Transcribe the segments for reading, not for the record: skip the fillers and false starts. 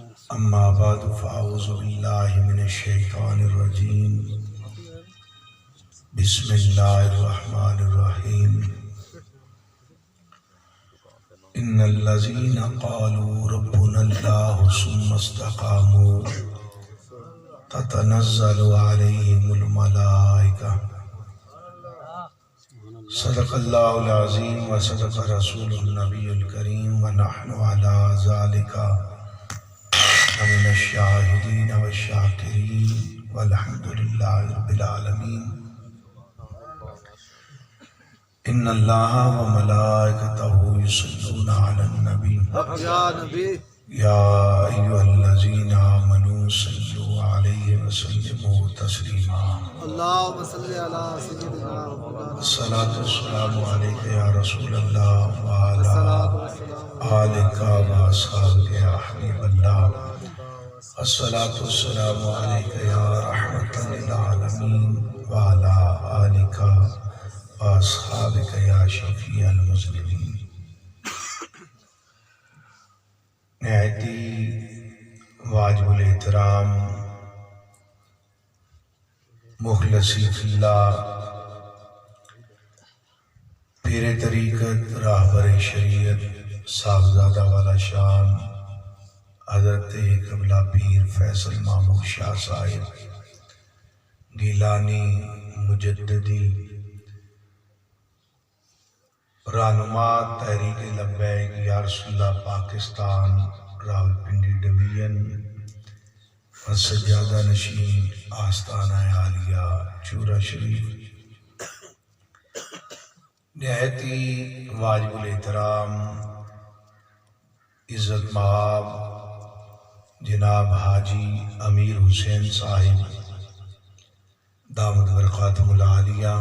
اما بعد فاعوذ باللہ من الشیطان الرجیم بسم اللہ الرحمن الرحیم ان الذین قالوا ربنا اللہ ثم استقاموا تتنزل علیہم الملائکہ صدق اللہ العظیم و صدق رسول النبی الکریم ونحن علی ذالک من الشاہدین والشاکرین والحمد للہ رب العالمین ان اللہ وملائکتہ یصلون علی النبی یا ایہا الذین آمنوا صلوا علیہ وسلموا تسلیما اللہم صلی علی سیدنا الصلاۃ والسلام علیک یا رسول اللہ وعلی آلک واصحابک یا حبیب اللہ الصلاۃ والسلام علیک یا رحمۃ للعالمین وعلی آلک واصحابک یا شفیع المذنبین۔ نہایتی واجب الاحترام مخلصی فی اللہ پیر طریقت راہبر شریعت صاحبزادہ والا شان حضرت قبلہ پیر فیصل محمود شاہ صاحب گیلانی مجددی رہنما تحریک لبیک یا رسول اللہ پاکستان راولپنڈی ڈویژن اور سجادہ نشین آستانہ عالیہ چورا شریف، نہایتی واجب الاحترام عزت مآب جناب حاجی امیر حسین صاحب دامت برکاتہ العالیہ،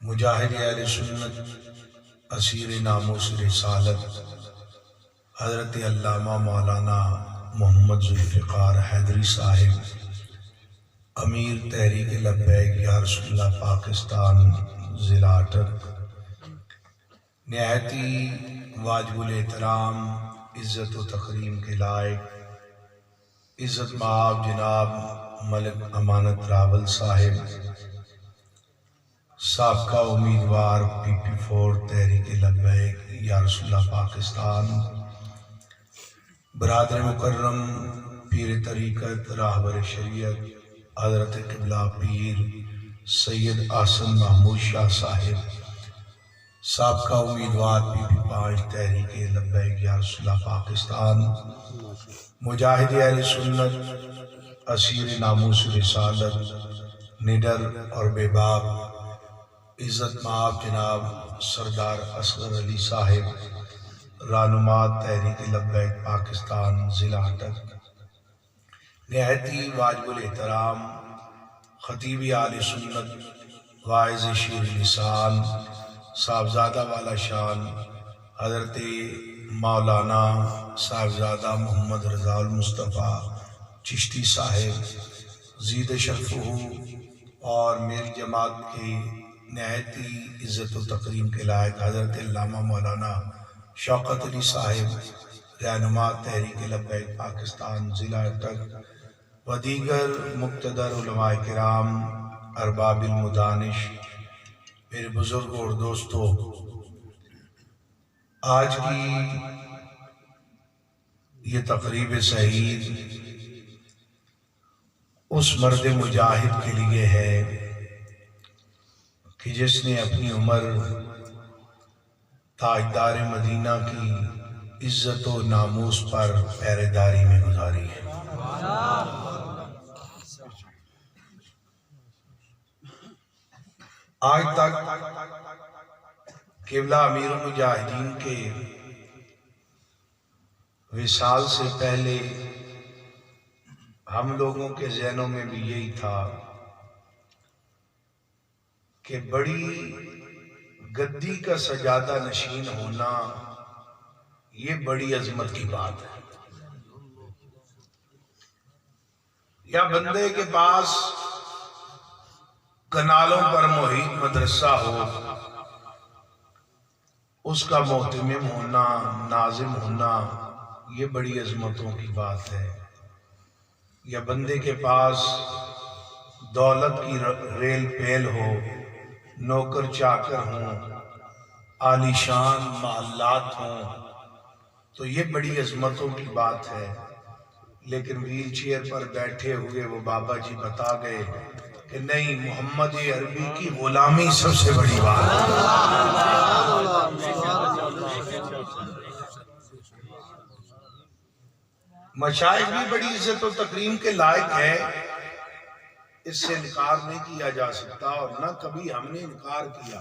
مجاہد اہل سنت اسیر ناموس رسالت حضرت علامہ مولانا محمد ذوالفقار حیدری صاحب امیر تحریک لبیک یا رسول اللہ پاکستان ضلع اٹک، نہایتی واجب الاحترام عزت و تکریم کے لائق عزت مآب جناب ملک امانت راول صاحب سابقہ امیدوار پی پی فور تحریک لبیک یا رسول اللہ پاکستان، برادر مکرم پیر طریقت راہبر شریعت حضرت قبلہ پیر سید احسن محمود شاہ صاحب سابقہ امیدوار پی پی 5 تحریک لبیک یا رسول اللہ پاکستان، مجاہد اہل سنت اسیر ناموس رسالت نڈر اور بے باک، عزت مآب جناب سردار اصغر علی صاحب رہنما تحریک لبیک پاکستان ضلع اٹک، نہایتی واجب الاحترام خطیب اہل سنت واعظ شیر لسان صاحبزادہ والا شان حضرت مولانا صاحبزادہ محمد رضا المصطفیٰ چشتی صاحب زید شرفہ اور میری جماعت کی نہایتی عزت و تکریم کے لائق حضرت علامہ مولانا شوکت علی صاحب رہنما تحریک لبیک پاکستان ضلع اٹک و دیگر مقتدر علماء کرام ارباب المدانش، میرے بزرگ اور دوستو، آج کی یہ تقریب سعید اس مرد مجاہد کے لیے ہے کہ جس نے اپنی عمر تاجدار مدینہ کی عزت و ناموس پر پہرے داری میں گزاری ہے۔ آج تک قبلہ امیر المجاہدین کے وصال سے پہلے ہم لوگوں کے ذہنوں میں بھی یہی تھا کہ بڑی گدی کا سجادہ نشین ہونا یہ بڑی عظمت کی بات ہے، یا بندے کے پاس کنالوں پر محیط مدرسہ ہو، اس کا محتمم ہونا، ناظم ہونا یہ بڑی عظمتوں کی بات ہے. یا بندے کے پاس دولت کی ریل پیل ہو، نوکر چاکر ہوں، عالی شان محلات ہوں، تو یہ بڑی عظمتوں کی بات ہے. لیکن ویل چیئر پر بیٹھے ہوئے وہ بابا جی بتا گئے کہ نہیں، محمد عربی کی غلامی سب سے بڑی بات ہے. مشائخ بھی بڑی عزت و تکریم کے لائق ہے، اس سے انکار نہیں کیا جا سکتا، اور نہ کبھی ہم نے انکار کیا.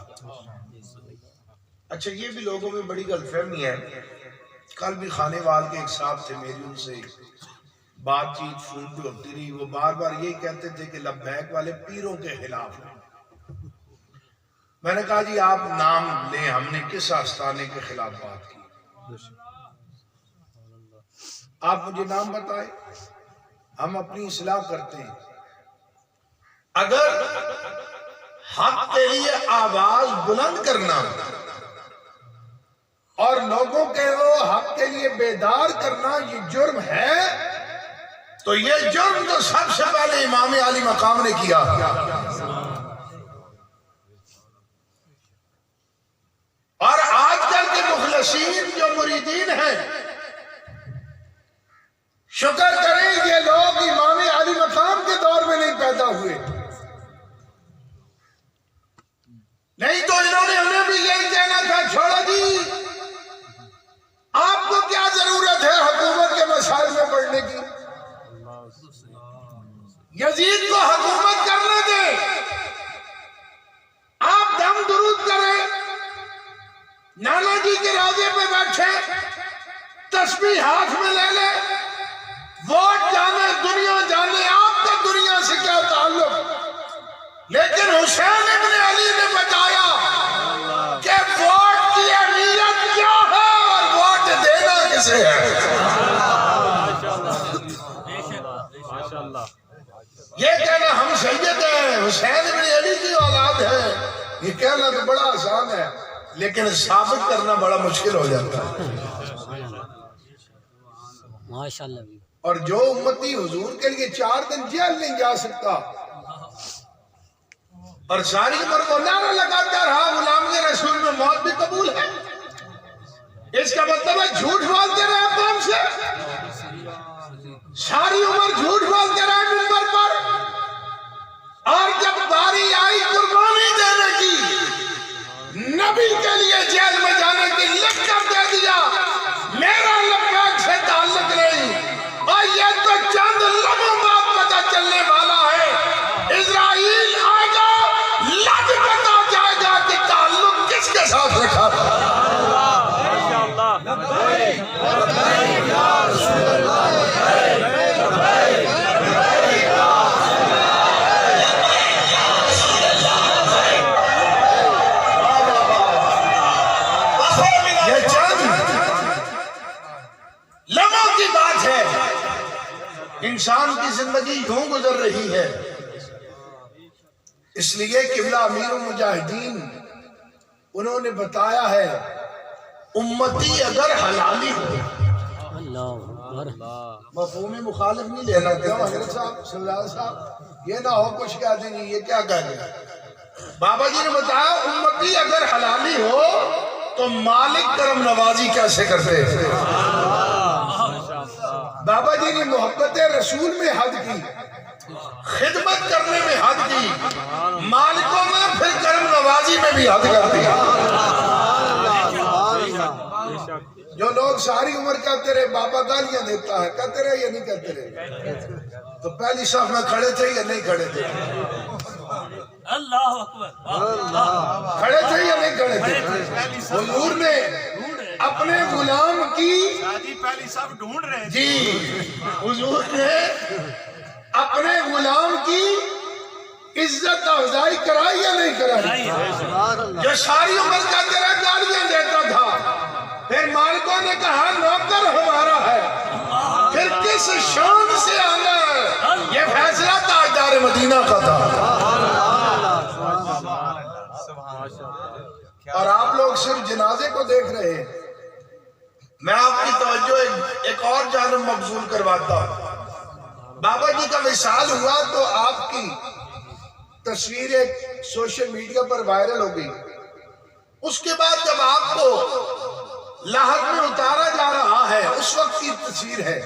اچھا، یہ بھی لوگوں میں بڑی غلط فہمی ہے. کل بھی خانے وال کے ایک صاحب تھے، میری ان سے بات چیت فون پہ ہوتی رہی. وہ بار بار یہی کہتے تھے کہ لبیک والے پیروں کے خلاف ہیں. میں نے کہا جی آپ نام لیں، ہم نے کس آستانے کے خلاف بات کی؟ آپ مجھے نام بتائیں، ہم اپنی اصلاح کرتے ہیں. اگر حق کے لیے آواز بلند کرنا اور لوگوں کے وہ حق کے لیے بیدار کرنا یہ جرم ہے، تو یہ جرم تو سب سے پہلے امام علی مقام نے کیا. اور آج کل کے مخلصین جو مریدین ہیں، شکر کریں یہ لوگ امام علی مقام کے دور میں نہیں پیدا ہوئے، نہیں تو انہوں نے ہمیں بھی یہی کہنا تھا چھوڑو جی، آپ کو کیا ضرورت ہے حکومت کے مسائل میں پڑھنے کی، یزید کو حکومت کرنے دیں، آپ دم درود کریں، نانا جی کے راضے پہ بیٹھے، تسبیح ہاتھ میں لے لے، ووٹ جانے دنیا جانے آپ کا دنیا سے کیا تعلق. لیکن حسین ابن علی نے بتایا کہ ووٹ کی اہمیت کیا ہے اور ووٹ دینا کسے ہے. یہ کہنا ہم سید ہیں، حسین ابن علی کی اولاد ہے، یہ کہنا تو بڑا آسان ہے، لیکن ثابت کرنا بڑا مشکل ہو جاتا ہے. ماشاءاللہ. اور جو امتی حضور کے لیے 4 دن جیل نہیں جا سکتا اور ساری عمر وہ نعرہ لگاتا رہا غلامی رسول میں موت بھی قبول ہے، اس کا مطلب ہے جھوٹ بولتے رہے قوم سے، ساری عمر جھوٹ بولتے رہے منبر پر، اور جب باری آئی قربانی دینے کی، نبی کے لیے جیل میں جانے کی لکھ کر دے دیا میرا لبیک سے تعلق نہیں. اور یہ تو چند لمحوں بعد پتہ چلنے والا ہے، اسرائیل آئے گا، لگ پتہ جائے گا کہ تعلق کس کے ساتھ رکھا تھا. یہ چند لمحوں کی بات ہے، انسان کی زندگی یوں گزر رہی ہے. اس لیے قبلہ امیر المجاہدین انہوں نے بتایا ہے، امتی اگر حلالی ہو، مفہوم مخالف نہیں لینا. کیوں حضرت صاحب سردار صاحب یہ نہ ہو کچھ کہہ دیں یہ کیا کہہ دیں. بابا جی نے بتایا امتی اگر حلالی ہو تو مالک کرم نوازی کیسے کرتے ہیں. بابا جی نے محبت رسول میں حد کی، خدمت کرنے میں حد کی، مالکوں میں پھر کرم نوازی میں بھی حد کر دیا. جو لوگ ساری عمر کہتے رہے بابا گالیاں دیتا ہے، کہتے رہے یا نہیں کہتے رہے، تو پہلی صف میں کھڑے تھے یا نہیں کھڑے تھے؟ اللہ اکبر. کھڑے تھے یا نہیں کھڑے تھے؟ حضور نے اپنے غلام کی پہلی صف ڈھونڈ رہے جی، حضور نے اپنے غلام کی عزت افزائی کرائی یا نہیں کرائی؟ جو ساری عمر کا تیرا گالیاں دیتا تھا، پھر مالکوں نے کہا نوکر ہمارا ہے، پھر کس شان سے آنا ہے؟ یہ فیصلہ تاجدار مدینہ کا تھا. اور آپ لوگ صرف جنازے کو دیکھ رہے ہیں، میں آپ کی توجہ ایک اور جانب مبذول کرواتا ہوں. بابا جی کا وصال ہوا تو آپ کی تصویر ایک سوشل میڈیا پر وائرل ہو گئی. اس کے بعد جب آپ کو لاحق میں اتارا جا رہا ہے اس وقت کی تصویر ہے.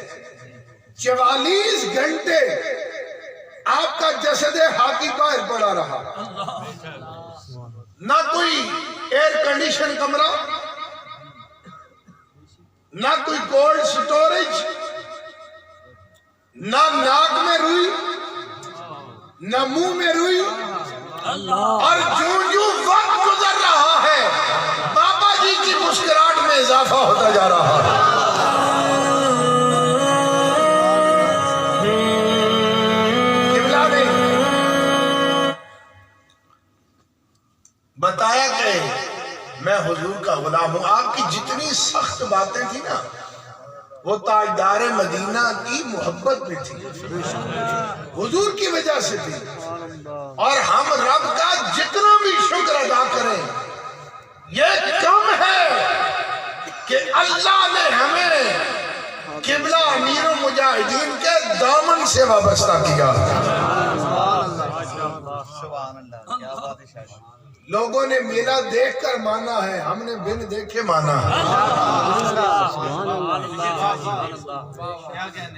44 گھنٹے آپ کا جسد حاکی باہر پڑا رہا, نہ کوئی ایئر کنڈیشن کمرہ, نہ کوئی کولڈ سٹوریج, نہ ناک میں روئی, نہ منہ میں روئی. اور جو وقت گزر رہا ہے بابا جی کی مسکراہٹ میں اضافہ ہوتا جا رہا ہے. بتایا کہ میں حضور کا غلام ہوں. آپ کی جتنی سخت باتیں تھی نا وہ تاجدار مدینہ کی محبت میں تھی, حضور کی وجہ سے تھی. اور ہم رب کا جتنا بھی شکر ادا کریں یہ کم ہے کہ اللہ نے ہمیں قبلہ امیر المجاہدین کے دامن سے وابستہ کیا. لوگوں نے میلہ دیکھ کر مانا ہے, ہم نے بن دیکھے مانا ہے.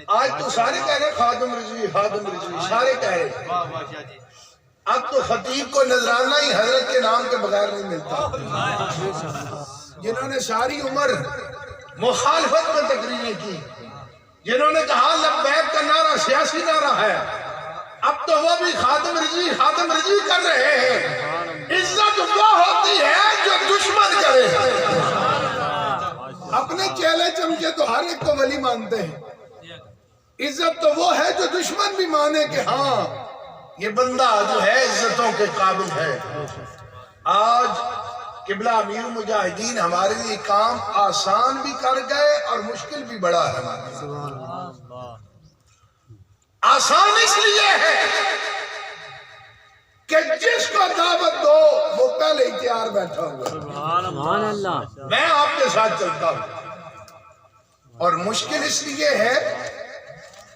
آج تو سارے کہہ رہے خادم رضوی خادم رضوی, سارے کہہ رہے. اب تو خطیب کو نذرانہ ہی حضرت کے نام کے بغیر نہیں ملتا. جنہوں نے ساری عمر مخالفت میں تقریریں کی, جنہوں نے کہا لبیک کا نعرہ سیاسی نعرہ ہے, اب تو وہ بھی خادم رضوی کر رہے ہیں. عزت وہ ہوتی ہے جو دشمن کرے. اپنے چہلے چمچے تو ہر ایک کو ولی مانتے ہیں, عزت تو وہ ہے جو دشمن بھی مانے کہ ہاں یہ بندہ جو ہے عزتوں کے قابل ہے. آج قبلہ امیر مجاہدین ہمارے لیے کام آسان بھی کر گئے اور مشکل بھی بڑا ہے ہمارے لیے. آسان اس لیے ہے کہ جس کو دعوت دو وہ پہلے ہی تیار بیٹھا ہوا ہے, میں آپ کے ساتھ چلتا ہوں. اور مشکل اس لیے ہے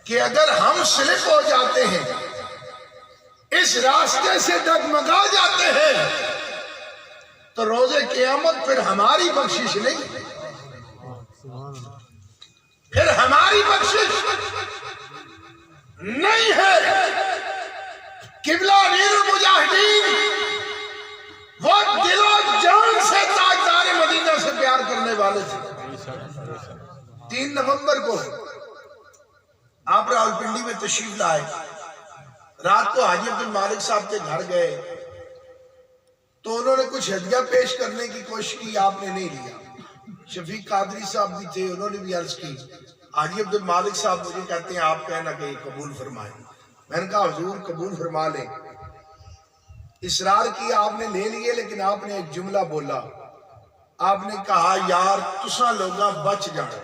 کہ اگر ہم سلپ ہو جاتے ہیں, اس راستے سے ڈگمگا جاتے ہیں, تو روز قیامت پھر ہماری بخشش نہیں, پھر ہماری بخشش نہیں ہے. قبلہ امیر المجاہدین وہ دل و جان سے تاجدار مدینہ سے پیار کرنے والے تھے. 3 نومبر کو آپ راولپنڈی میں تشریف لائے. رات کو حاجی عبد المالک صاحب کے گھر گئے تو انہوں نے کچھ ہدیہ پیش کرنے کی کوشش کی, آپ نے نہیں لیا. شفیق قادری صاحب بھی تھے, انہوں نے بھی عرض کی. حاجی عبد المالک صاحب مجھے کہتے ہیں آپ کہنا کہ یہ قبول فرمائیں. میں نے کہا حضور قبول فرما لیں. اصرار کیا, آپ نے لے لیے, لیکن آپ نے ایک جملہ بولا. آپ نے کہا یار تساں لوگاں بچ جانا,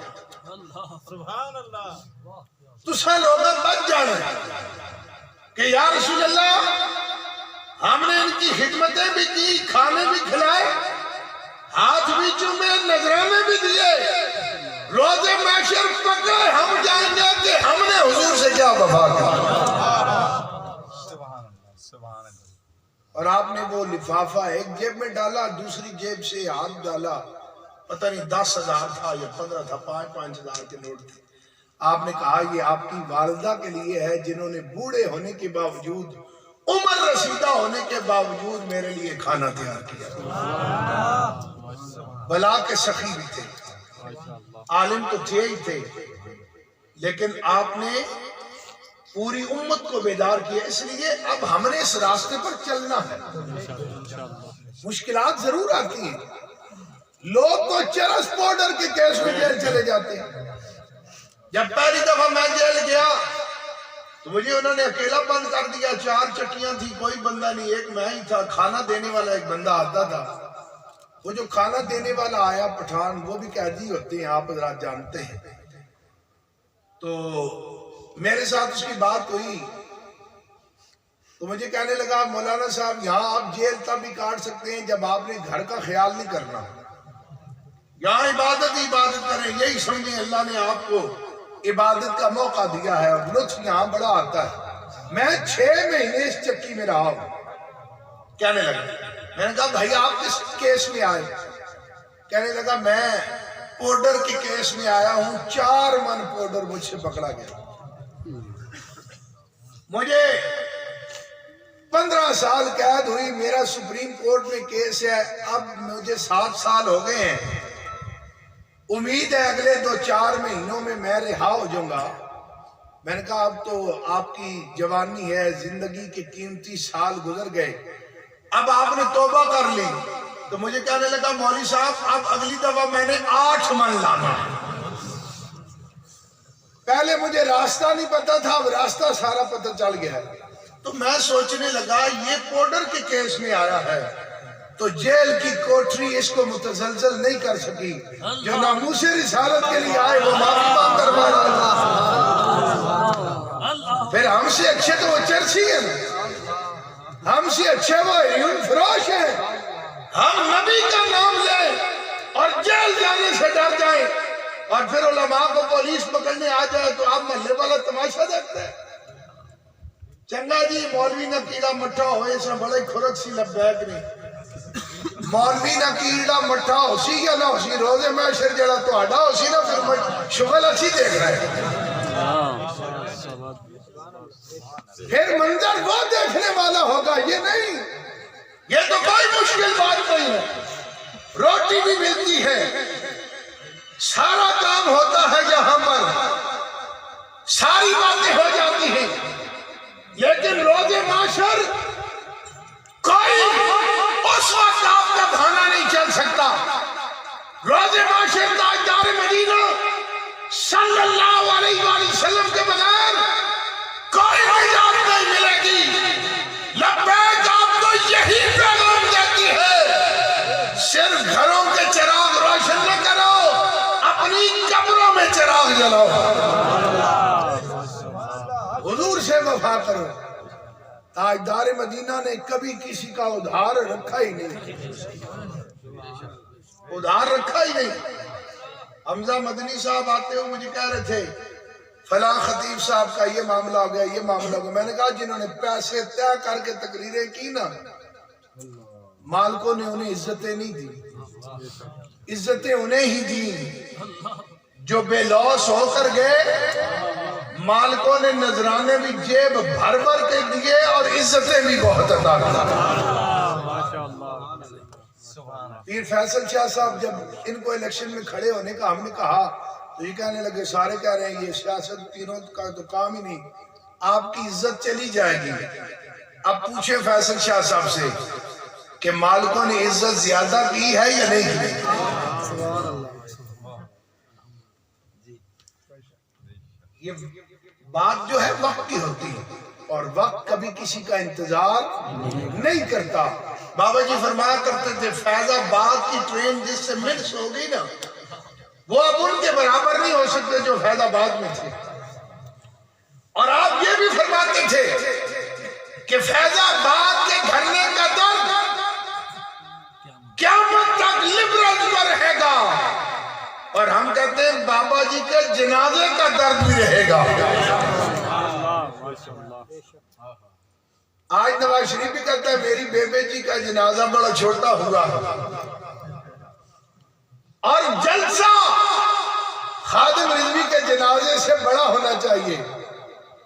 تساں لوگاں بچ جانا کہ یا رسول اللہ ہم نے ان کی خدمتیں بھی کی, کھانے بھی کھلائے, ہاتھ بھی چومے, نذرانے بھی دیے, روز محشر پکڑے ہم جائیں گے کہ ہم نے حضور سے کیا وفا کی. اور آپ نے وہ لفافہ ایک جیب میں ڈالا, دوسری جیب سے ہاتھ ڈالا, پتہ نہیں 10,000 تھا یا 15 تھا, 5,000 کے نوٹ تھے. آپ نے کہا یہ آپ کی والدہ کے لیے ہے جنہوں نے بوڑھے ہونے کے باوجود, عمر رسیدہ ہونے کے باوجود میرے لیے کھانا تیار کیا. بلا کے سخی بھی تھے, عالم تو تھے ہی تھے, لیکن آپ نے پوری امت کو بیدار کیا. اس لیے اب ہم نے اس راستے پر چلنا ہے. مشکلات ضرور آتی ہیں, لوگ تو چرس پاؤڈر کے کیس میں جیل چلے جاتے ہیں. جب پہلی دفعہ میں جیل گیا تو مجھے انہوں نے اکیلا بند کر دیا. 4 چٹیاں تھی, کوئی بندہ نہیں, ایک میں ہی تھا. کھانا دینے والا ایک بندہ آتا تھا. وہ جو کھانا دینے والا آیا پٹھان, وہ بھی قیدی ہوتے ہیں, آپ حضرات جانتے ہیں. تو میرے ساتھ اس کی بات ہوئی تو مجھے کہنے لگا مولانا صاحب یہاں آپ جیل تب بھی کاٹ سکتے ہیں جب آپ نے گھر کا خیال نہیں کرنا, یہاں عبادت ہی عبادت کریں، یہی سمجھیں اللہ نے آپ کو عبادت کا موقع دیا ہے اور لطف یہاں بڑا آتا ہے۔ میں 6 مہینے اس چکی میں رہا ہوں۔ کہنے لگا، میں نے کہا بھائی آپ کس کیس میں آئے؟ کہنے لگا میں پاؤڈر کے کیس میں آیا ہوں، 4 من پاؤڈر مجھ سے پکڑا گیا، مجھے 15 سال قید ہوئی، میرا سپریم کورٹ میں کیس ہے، اب مجھے 7 سال ہو گئے ہیں، امید ہے اگلے 2-4 مہینوں میں میں رہا ہو جاؤں گا۔ میں نے کہا اب تو آپ کی جوانی ہے، زندگی کے قیمتی سال گزر گئے، اب آپ نے توبہ کر لی۔ تو مجھے کہنے لگا مولوی صاحب اب اگلی دفعہ میں نے 8 من لانا ہے۔ پہلے مجھے راستہ نہیں پتا تھا، اب راستہ سارا پتہ چل گیا ہے۔ تو میں سوچنے لگا یہ پاؤڈر کے کیس میں آیا ہے تو جیل کی کوٹری اس کو متزلزل نہیں کر سکی، جو ناموس رسالت کے لیے آئے وہ معافی مانگ کر مارا۔ پھر ہم سے اچھے تو وہ چرسی ہیں، ہم سے اچھے وہ ہیروئن فروش ہیں، ہم نبی کا نام لیں اور جیل جانے سے ڈر جائیں اور پھر علماء کو پولیس پکڑنے آ جائے تو آپ محلے والا تماشا دیکھتے ہیں۔ چنگا جی مولوی نہ کیڑا مٹھا ہوئے اس نے بڑے کھرک سی لبیک نہیں، مولوی نہ کیڑا مٹھا ہو سی یا نہ ہو سی، روزے محشر جڑا تو آڈا ہو سی نا، پھر شغل اچھی دیکھ رہے ہیں۔ پھر منظر وہ دیکھنے والا ہوگا، یہ نہیں، یہ تو کوئی مشکل بات نہیں ہے، روٹی بھی ملتی ہے، سارا کام ہوتا ہے یہاں پر، ساری باتیں ہو جاتی ہیں، لیکن روز محشر کوئی اس وقت آپ کا بہانہ نہیں چل سکتا۔ روز محشر تاجدار مدینہ صلی اللہ علیہ وآلہ وسلم کے بغیر کوئی نجات نہیں ملے گی۔ لبیک آپ کو یہی پیغام دیتی ہے، صرف گھروں کے چراغ روشن نہ کرو، اپنی قبروں میں چراغ جلاؤ، حضور سے وفا کرو۔ تاجدار مدینہ نے کبھی کسی کا ادھار رکھا ہی نہیں، ادھار رکھا ہی نہیں۔ حمزہ مدنی صاحب آتے ہوئے مجھے کہہ رہے تھے فلاں خطیب صاحب کا یہ معاملہ ہو گیا، یہ معاملہ ہو گیا۔ میں نے کہا جنہوں نے پیسے طے کر کے تقریریں کی نا، مالکوں نے انہیں عزتیں نہیں دی، عزتیں انہیں ہی دی جو بے لوث ہو کر گئے، مالکوں نے نذرانے بھی جیب بھر بھر کے دیے اور عزتیں بھی بہت عطا کی۔ پیر فیصل شاہ صاحب جب ان کو الیکشن میں کھڑے ہونے کا ہم نے کہا تو یہ کہنے لگے، سارے کہہ رہے ہیں یہ سیاست پیروں کا تو کام ہی نہیں، آپ کی عزت چلی جائے گی۔ اب پوچھیں فیصل شاہ صاحب سے کہ مالکوں نے عزت زیادہ کی ہے یا نہیں کی؟ یہ بات جو ہے وقت کی ہوتی ہے اور وقت کبھی کسی کا انتظار نہیں کرتا۔ بابا جی فرمایا کرتے تھے فیض آباد کی ٹرین جس سے مس ہو گئی نا، وہ اب ان کے برابر نہیں ہو سکتے جو فیض آباد میں تھے۔ اور آپ یہ بھی فرماتے تھے کہ فیض آباد کے گھرنے کا درد قیامت تک لبرل پر رہے گا، اور ہم کہتے ہیں بابا جی کے جنازے کا درد بھی رہے گا۔ آج نواز شریف بھی کہتا ہے میری بیبے جی کا جنازہ بڑا چھوٹا ہوا، اور جلسہ خادم رضوی کے جنازے سے بڑا ہونا چاہیے۔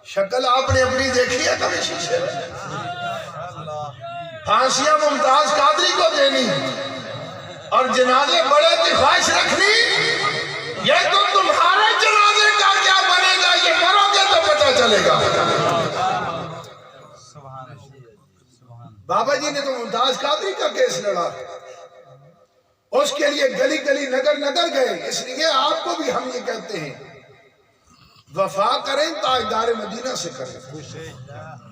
شکل آپ نے اپنی دیکھی ہے کبھی شیشے میں؟ پھانسیاں ممتاز قادری کو دینی اور جنازے بڑے کی خواہش رکھنی، یہ تو تمہارے جنازے کا کیا بنے گا یہ مرو گے تو پتہ چلے گا۔ بابا جی نے تو ممتاز قادری کا کیس لڑا، اس کے لیے گلی گلی نگر نگر گئے۔ اس لیے آپ کو بھی ہم یہ کہتے ہیں وفا کریں تاجدار مدینہ سے کریں،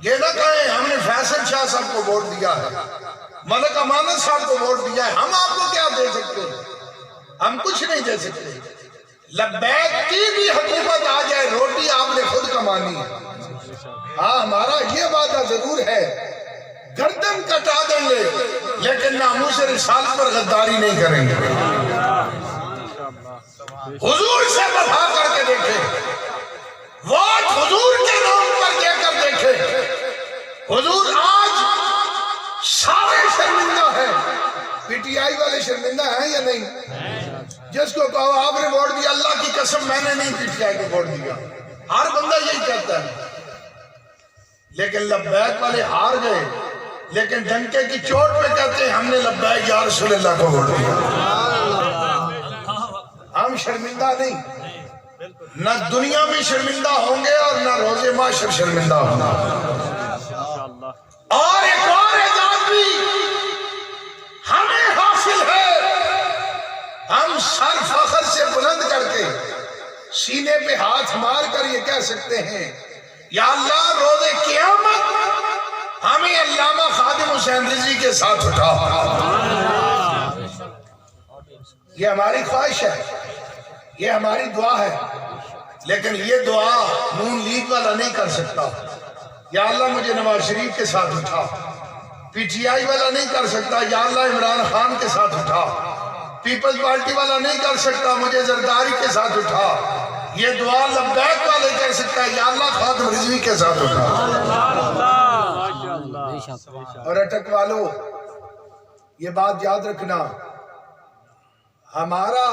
یہ نہ کہیں ہم نے فیصل شاہ صاحب کو ووٹ دیا ہے، ملک امانت صاحب کو ووٹ دیا ہے، ہم آپ کو کیا دے سکتے ہیں؟ ہم کچھ نہیں دے سکتے۔ لبیک کی بھی حکومت آ جائے روٹی آپ نے خود کمانی ہے۔ ہاں ہمارا یہ وعدہ ضرور ہے گردن کٹا دیں گے لیکن ناموس رسالت پر غداری نہیں کریں گے۔ حضور سے وفا کر کے دیکھے، ووٹ حضور کے نام پر دے کر دیکھے۔ حضور آج سارے شرمندہ ہیں۔ پی ٹی آئی والے شرمندہ ہیں یا نہیں؟ جس کو کہو آپ نے ووٹ دیا، اللہ کی قسم میں نے نہیں پی ٹی آئی کو ووٹ دیا، ہر بندہ یہی کہتا ہے۔ لیکن لبیک والے ہار گئے، لیکن ڈنکے کی چوٹ پہ کہتے ہیں ہم نے لبیک یا رسول اللہ کو ووٹ دیا۔ ہم شرمندہ نہیں، نہ دنیا میں شرمندہ ہوں گے اور نہ روز محشر شرمندہ ہوں گے۔ اور ایک اور اعزاز بھی ہمیں حاصل ہے، ہم سر فخر سے بلند کر کے سینے پہ ہاتھ مار کر یہ کہہ سکتے ہیں یا اللہ روز قیامت ہمیں علامہ خادم حسین رضوی کے ساتھ اٹھا۔ یہ ہماری خواہش ہے، یہ ہماری دعا ہے، لیکن یہ دعا نون لیگ والا نہیں کر سکتا۔ یا اللہ مجھے نواز شریف کے ساتھ اٹھا۔ پی ٹی آئی والا نہیں کر سکتا، یا اللہ عمران خان کے ساتھ اٹھا۔ پیپلز پارٹی والا نہیں کر سکتا، مجھے زرداری کے ساتھ اٹھا۔ یہ دعا لبیک والے کر سکتا ہے، یا اللہ خادم رضوی کے ساتھ اٹھا۔ اور اٹک والو یہ بات یاد رکھنا، ہمارا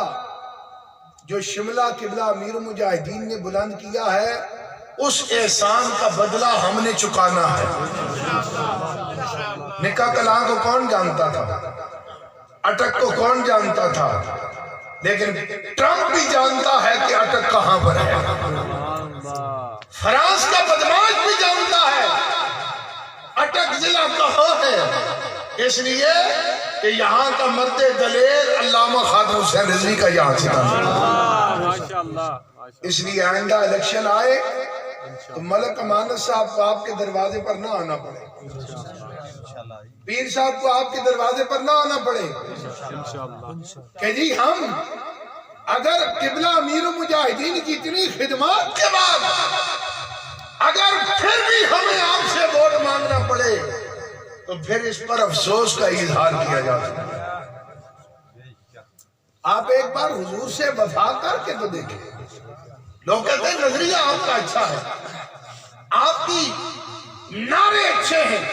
جو شملہ قبلہ امیر المجاہدین نے بلند کیا ہے، اس احسان کا بدلہ ہم نے چکانا ہے۔ نکاح کلاں کو کون جانتا تھا؟ اٹک کو کون جانتا تھا؟ لیکن ٹرمپ بھی جانتا ہے کہ اٹک کہاں پر ہے۔ فرانس کا بدماش بھی جانتا ہے اٹک ضلع کہاں ہے، اس لیے کہ یہاں کا مرد دلیر علامہ خادم حسین رضوی کا یہاں سے تھا۔ اس لیے آئندہ الیکشن آئے تو ملک امانت صاحب کو آپ کے دروازے پر نہ آنا پڑے، پیر صاحب کو آپ کے دروازے پر نہ آنا پڑے کہ جی ہم اگر قبلہ امیر المجاہدین کی اتنی خدمات کے بعد اگر پھر بھی ہمیں آپ سے ووٹ مانگنا پڑے تو پھر اس پر افسوس کا اظہار کیا جاتا ہے۔ آپ ایک بار حضور سے وفا کر کے تو دیکھیں۔ لوگ کہتے ہیں نظریہ آپ کا اچھا ہے، آپ کی نعرے اچھے ہیں،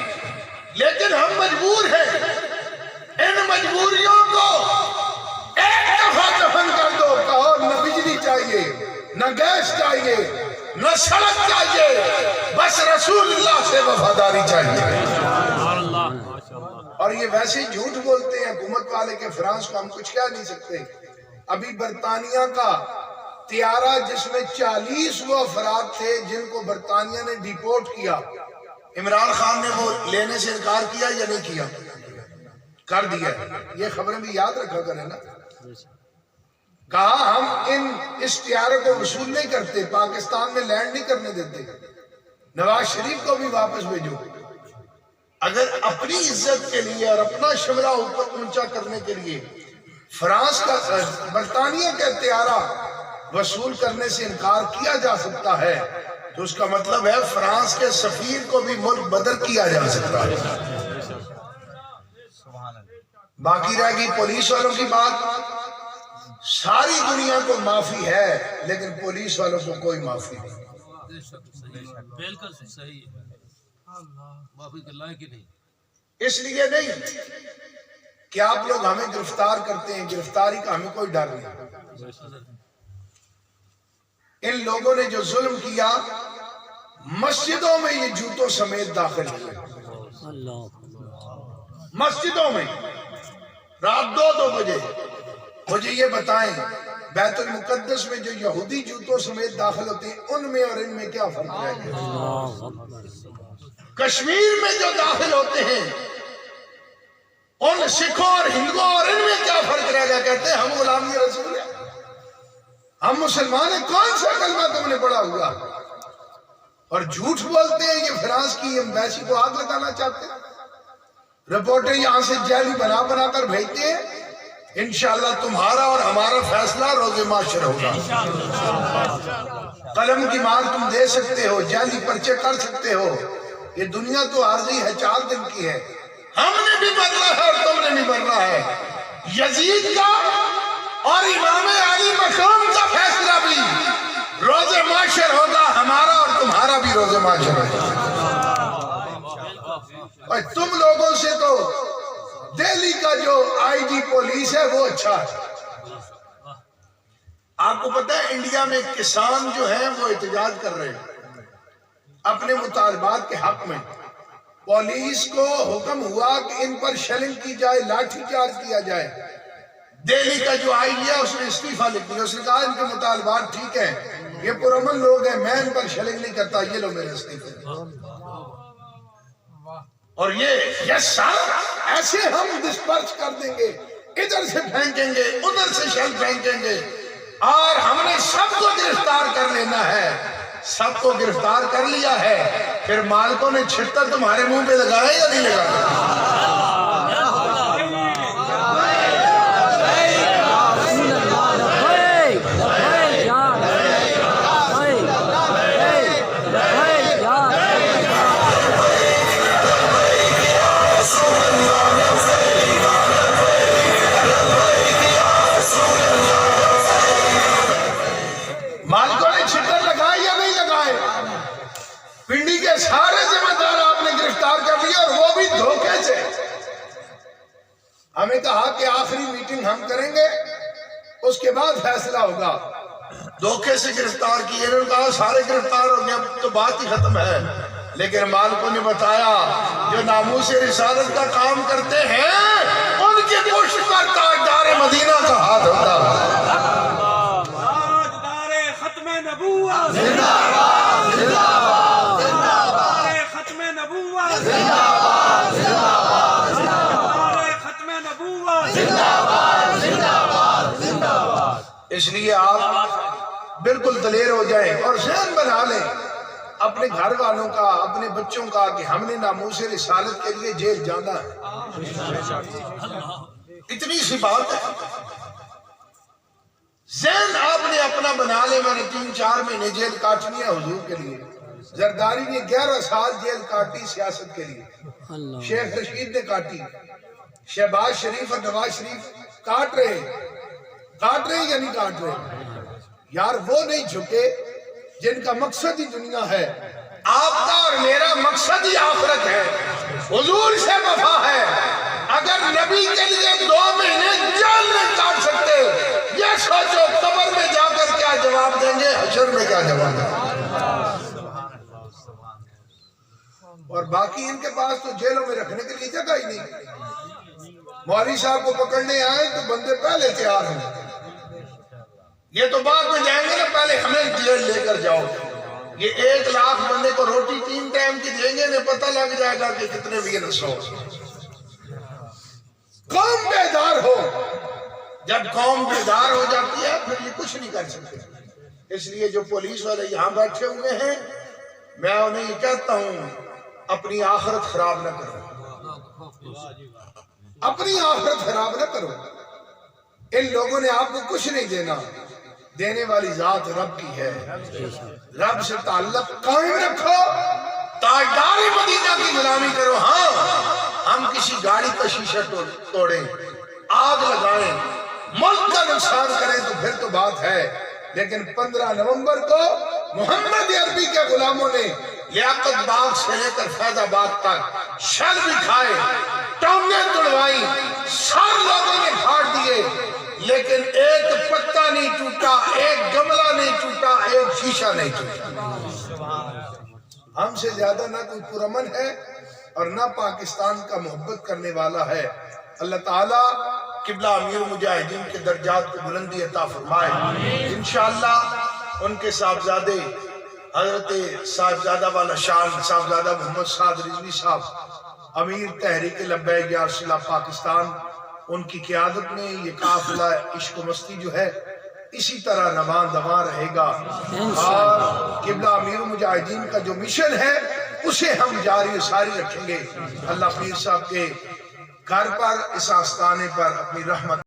لیکن ہم مجبور ہیں، ان مجبوریوں کو ایک دفعہ دفن کر دو۔ کہو نہ بجلی چاہیے، نہ گیس چاہیے، نہ سڑک چاہیے، بس رسول اللہ سے وفاداری چاہیے۔ اور یہ ویسے جھوٹ بولتے ہیں حکومت والے کہ فرانس کو ہم کچھ کہہ نہیں سکتے۔ ابھی برطانیہ کا طیارہ جس میں 40 وہ افراد تھے جن کو برطانیہ نے ڈیپورٹ کیا، عمران خان نے وہ لینے سے انکار کیا یا نہیں کیا؟ کر دیا۔ یہ خبریں بھی یاد رکھا کریں نا۔ کہا ہم اس طیارے کو وصول نہیں کرتے، پاکستان میں لینڈ نہیں کرنے دیتے، نواز شریف کو بھی واپس بھیجو۔ اگر اپنی عزت کے لیے اور اپنا شملہ اوپر اونچا کرنے کے لیے فرانس کا برطانیہ کا طیارہ وصول کرنے سے انکار کیا جا سکتا ہے تو اس کا مطلب ہے فرانس کے سفیر کو بھی ملک بدر کیا جا سکتا ہے۔ باقی رہ گئی پولیس والوں کی بات۔ ساری دنیا کو معافی ہے لیکن پولیس والوں کو کوئی معافی نہیں۔ بالکل صحیح ہے، معافی کے لائق ہی نہیں۔ اس لیے نہیں کہ آپ لوگ ہمیں گرفتار کرتے ہیں، گرفتاری کا ہمیں کوئی ڈر نہیں۔ ان لوگوں نے جو ظلم کیا، مسجدوں میں یہ جوتوں سمیت داخل ہوئے، مسجدوں میں رات 2 بجے۔ مجھے یہ بتائیں بیت المقدس میں جو یہودی جوتوں سمیت داخل ہوتے ہیں ان میں اور ان میں کیا فرق رہ گیا؟ کشمیر میں جو داخل ہوتے ہیں ان سکھوں اور ہندوؤں اور ان میں کیا فرق رہ گیا؟ کہتے ہیں ہم غلامی رسول ہیں، ہم مسلمان ہیں، کون سا کلمہ تم نے پڑھا ہوا؟ اور جھوٹ بولتے ہیں یہ فرانس کی ایمبیسی کو آگ لگانا چاہتے ہیں، رپورٹیں یہاں سے جعلی بنا بنا کر بھیجتے ہیں۔ انشاءاللہ تمہارا اور ہمارا فیصلہ روز محشر ہوگا۔ قلم کی مار تم دے سکتے ہو، جعلی پرچے کر سکتے ہو، یہ دنیا تو عارضی ہے، 4 دن کی ہے۔ ہم نے بھی مرنا ہے اور تم نے بھی مرنا ہے۔ یزید کا اور امام علی مقام کا فیصلہ بھی روز معاشر ہوگا، ہمارا اور تمہارا بھی روز معاشر ہوگا۔ اور تم لوگوں سے تو دہلی کا جو آئی جی پولیس ہے وہ اچھا ہے۔ آپ کو پتہ ہے انڈیا میں کسان جو ہیں وہ احتجاج کر رہے ہیں اپنے مطالبات کے حق میں۔ پولیس کو حکم ہوا کہ ان پر شیلنگ کی جائے، لاٹھی چارج کیا جائے۔ دہلی کا جو آئی جی ہے اس نے استعفیٰ لکھ دیا، اس نے کہا ان کے مطالبات ٹھیک ہیں، یہ پرامن لوگ ہیں، میں ان پر شیلنگ نہیں کرتا، یہ لو میرے استعفے۔ اور یہ سر ایسے ہم ڈسپرس کر دیں گے، ادھر سے پھینکیں گے، ادھر سے شیل پھینکیں گے، اور ہم نے سب کو گرفتار کر لینا ہے۔ سب کو گرفتار کر لیا ہے، پھر مالکوں نے چھتر تمہارے منہ پہ لگائے یا نہیں لگائے؟ مالکوں نے چھتر لگائے یا نہیں لگائے؟ پنڈی کے سارے ذمہ دار آپ نے گرفتار کر لیا، اور وہ بھی دھوکے سے۔ ہمیں کہا کہ آخری میٹنگ ہم کریں گے، اس کے بعد فیصلہ ہوگا۔ دھوکے سے گرفتار کیے، انہوں نے کہا سارے گرفتار ہو گئے، اب تو بات ہی ختم ہے۔ لیکن مالکوں نے بتایا جو ناموس رسالت کا کام کرتے ہیں ان کے پشت پر تاجدار مدینہ کا ہاتھ ہوتا ہے۔ اس لیے آپ بالکل دلیر ہو جائیں اور ذہن بنا لیں اپنے گھر والوں کا، اپنے بچوں کا، کہ ہم نے ناموس رسالت کے لیے جیل جانا ہے۔ اتنی سی بات ہے، ذہن آپ نے اپنا بنا لے۔ میں نے 3-4 مہینے جیل کاٹنی ہے حضور کے لیے۔ زرداری نے 11 سال جیل کاٹی سیاست کے لیے، شیخ رشید نے کاٹی، شہباز شریف اور نواز شریف کاٹ رہے یا نہیں کاٹ رہے؟ یار وہ نہیں جھکے جن کا مقصد ہی دنیا ہے۔ آپ کا اور میرا مقصد ہی آخرت ہے، حضور سے وفا ہے۔ اگر نبی کے لیے 2 مہینے جیل میں کاٹ سکتے، یہ سوچو قبر میں جا کر کیا جواب دیں گے، حشر میں کیا جواب دیں گے۔ اور باقی ان کے پاس تو جیلوں میں رکھنے کے لیے جگہ ہی نہیں۔ مولوی صاحب کو پکڑنے آئے تو بندے پہلے تیار ہیں، یہ تو بعد میں جائیں گے نا، پہلے ہمیں جیل لے کر جاؤ۔ یہ 1 لاکھ بندے کو روٹی 3 ٹائم کی دیں گے، انہیں پتہ لگ جائے گا کہ کتنے بھی نسو۔ قوم بیدار ہو، جب قوم بیدار ہو جاتی ہے پھر یہ کچھ نہیں کر سکتے۔ اس لیے جو پولیس والے یہاں بیٹھے ہوئے ہیں، میں انہیں یہ کہتا ہوں اپنی آخرت خراب نہ کرو، اپنی آخرت خراب نہ کرو۔ ان لوگوں نے آپ کو کچھ نہیں دینا، دینے والی ذات رب کی ہے۔ رب سے تعلق قائم رکھو، تاجدار مدینہ کی غلامی کرو۔ ہاں ہم کسی گاڑی کا شیشہ توڑیں، آگ لگائیں، ملک کا نقصان کریں تو پھر تو بات ہے، لیکن 15 نومبر کو محمد عربی کے غلاموں نے لیاقت باغ سے لے کر فیض آباد تک شل بکھائے، ٹانگیں توڑوائی، سارے لوگوں نے پھاڑ دیے، لیکن ایک پتا نہیں ٹوٹا، ایک گملہ نہیں ٹوٹا، ایک شیشہ نہیں ٹوٹا۔ ہم سے زیادہ نہ کوئی پرامن ہے اور نہ پاکستان کا محبت کرنے والا ہے۔ اللہ تعالیٰ قبلہ امیر مجاہدین کے درجات کو بلندی عطا فرمائے۔ انشاءاللہ ان کے صاحبزادے حضرت صاحبزادہ والا شان صاحبزادہ محمد سعد رضوی صاحب امیر تحریک لبیک یا رسول اللہ پاکستان، ان کی قیادت میں یہ قافلہ عشق و مستی جو ہے اسی طرح رواں دواں رہے گا، اور قبلہ امیر مجاہدین کا جو مشن ہے اسے ہم جاری و ساری رکھیں گے۔ اللہ پیر صاحب کے گھر پر، اس آستانے پر اپنی رحمت